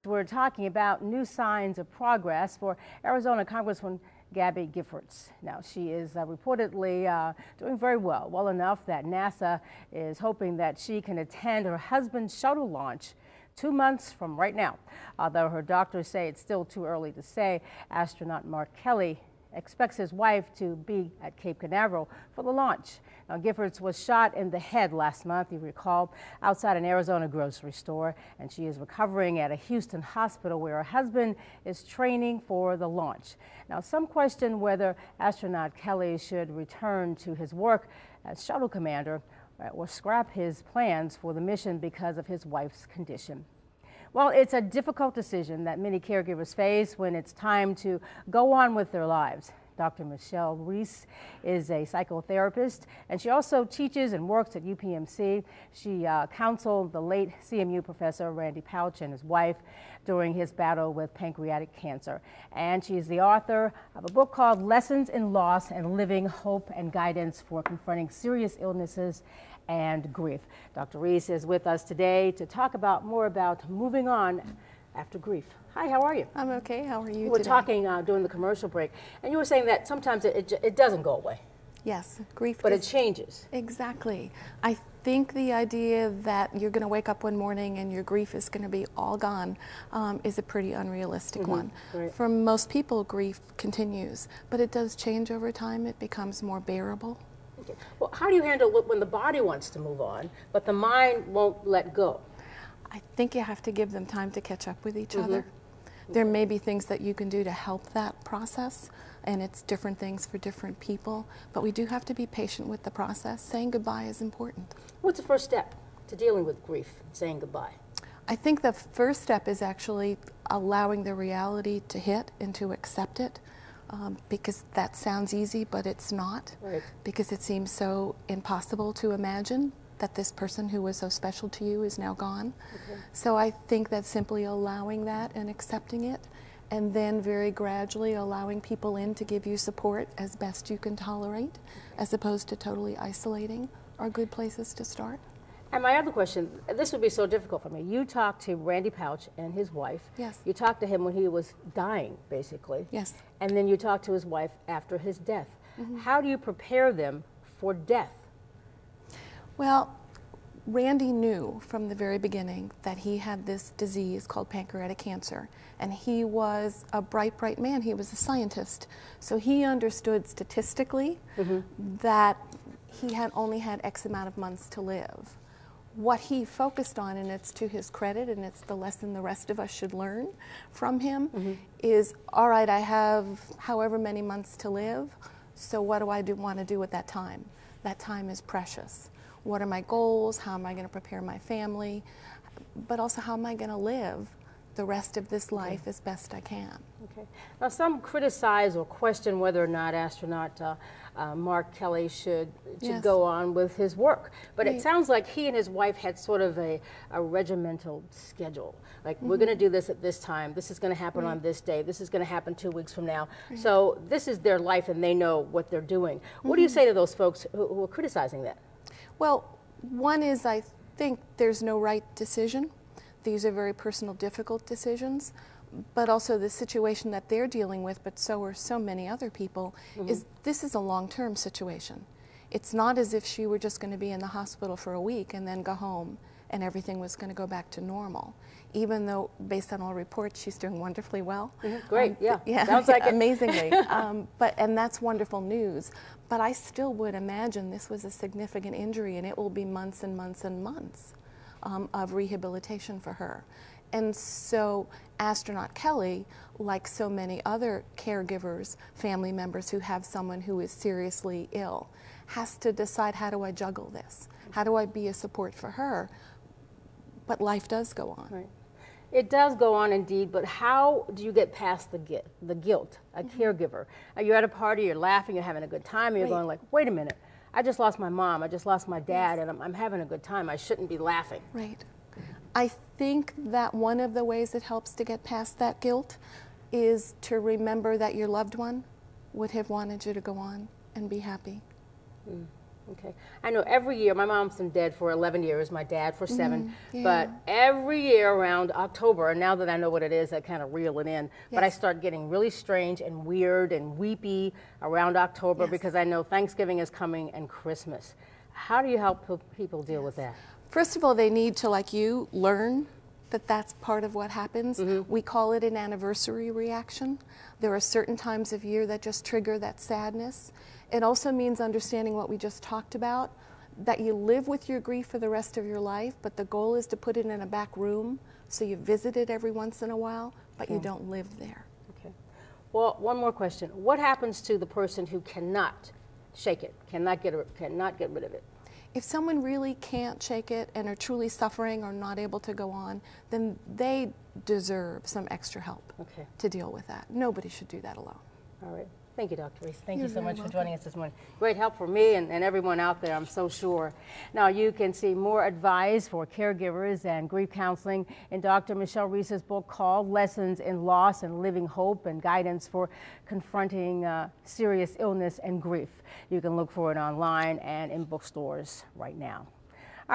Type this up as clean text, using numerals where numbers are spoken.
We're talking about new signs of progress for Arizona Congresswoman Gabby Giffords. Now, she is reportedly doing very well enough that NASA is hoping that she can attend her husband's shuttle launch 2 months from right now. Although her doctors say it's still too early to say, astronaut Mark Kelly expects his wife to be at Cape Canaveral for the launch. Now, Giffords was shot in the head last month, you recall, outside an Arizona grocery store, and she is recovering at a Houston hospital where her husband is training for the launch. Now, some question whether astronaut Kelly should return to his work as shuttle commander or scrap his plans for the mission because of his wife's condition. Well, it's a difficult decision that many caregivers face when it's time to go on with their lives. Dr. Michele Reiss is a psychotherapist, and she also teaches and works at UPMC. She counseled the late CMU professor Randy Pouch and his wife during his battle with pancreatic cancer. And she's the author of a book called Lessons in Loss and Living: Hope and Guidance for Confronting Serious Illnesses and Grief. Dr. Reiss is with us today to talk more about moving on after grief. Hi, how are you? I'm okay. How are you We were today? talking during the commercial break, and you were saying that sometimes it doesn't go away. Yes, grief. But it changes. Exactly. I think the idea that you're going to wake up one morning and your grief is going to be all gone is a pretty unrealistic one. Right. For most people, grief continues, but it does change over time. It becomes more bearable. Okay. Well, how do you handle when the body wants to move on, but the mind won't let go? I think you have to give them time to catch up with each other. There may be things that you can do to help that process, and it's different things for different people, but we do have to be patient with the process. Saying goodbye is important. What's the first step to dealing with grief, saying goodbye? I think the first step is actually allowing the reality to hit and to accept it, because that sounds easy, but it's not, Right. because it seems so impossible to imagine that this person who was so special to you is now gone. Okay. So I think that simply allowing that and accepting it, and then very gradually allowing people in to give you support as best you can tolerate, as opposed to totally isolating, are good places to start. And my other question, this would be so difficult for me. You talked to Randy Pouch and his wife. Yes. You talked to him when he was dying, basically. Yes. And then you talked to his wife after his death. How do you prepare them for death? Well, Randy knew from the very beginning that he had this disease called pancreatic cancer, and he was a bright, bright man. He was a scientist. So he understood statistically that he had only had X amount of months to live. What he focused on, and it's to his credit, and it's the lesson the rest of us should learn from him, is, all right, I have however many months to live, so what do I want to do with that time? That time is precious. What are my goals? How am I going to prepare my family? But also, how am I going to live the rest of this life as best I can? Okay. Now, some criticize or question whether or not astronaut Mark Kelly should go on with his work. But it sounds like he and his wife had sort of a regimental schedule. Like, we're going to do this at this time. This is going to happen on this day. This is going to happen 2 weeks from now. So this is their life, and they know what they're doing. What do you say to those folks who are criticizing that? Well, one is, I think there's no right decision. These are very personal, difficult decisions. But also the situation that they're dealing with, but so are so many other people, is this is a long-term situation. It's not as if she were just going to be in the hospital for a week and then go home and everything was going to go back to normal. Even though, based on all reports, she's doing wonderfully well. Great, yeah. Sounds like amazingly. And that's wonderful news. But I still would imagine this was a significant injury, and it will be months and months and months of rehabilitation for her. And so astronaut Kelly, like so many other caregivers, family members who have someone who is seriously ill, has to decide, how do I juggle this? How do I be a support for her? But life does go on. Right. It does go on indeed, but how do you get past the guilt, a caregiver? You're at a party, you're laughing, you're having a good time, and you're going like, wait a minute, I just lost my mom, I just lost my dad, and I'm having a good time. I shouldn't be laughing. Right. I think that one of the ways it helps to get past that guilt is to remember that your loved one would have wanted you to go on and be happy. Okay. I know every year, my mom's been dead for 11 years, my dad for 7, yeah. but every year around October, and now that I know what it is, I kind of reel it in, but I start getting really strange and weird and weepy around October because I know Thanksgiving is coming and Christmas. How do you help people deal with that? First of all, they need to, like you, learn that that's part of what happens. We call it an anniversary reaction. There are certain times of year that just trigger that sadness. It also means understanding what we just talked about, that you live with your grief for the rest of your life, but the goal is to put it in a back room so you visit it every once in a while, but you don't live there. Okay. Well, one more question. What happens to the person who cannot shake it, cannot get rid of it? If someone really can't shake it and are truly suffering or not able to go on, then they deserve some extra help to deal with that. Nobody should do that alone. All right. Thank you, Dr. Reiss. Thank You're you so much very for joining us this morning. Great help for me and everyone out there, I'm so sure. Now, you can see more advice for caregivers and grief counseling in Dr. Michele Reiss's book called Lessons in Loss and Living Hope, and guidance for confronting serious illness and grief. You can look for it online and in bookstores right now.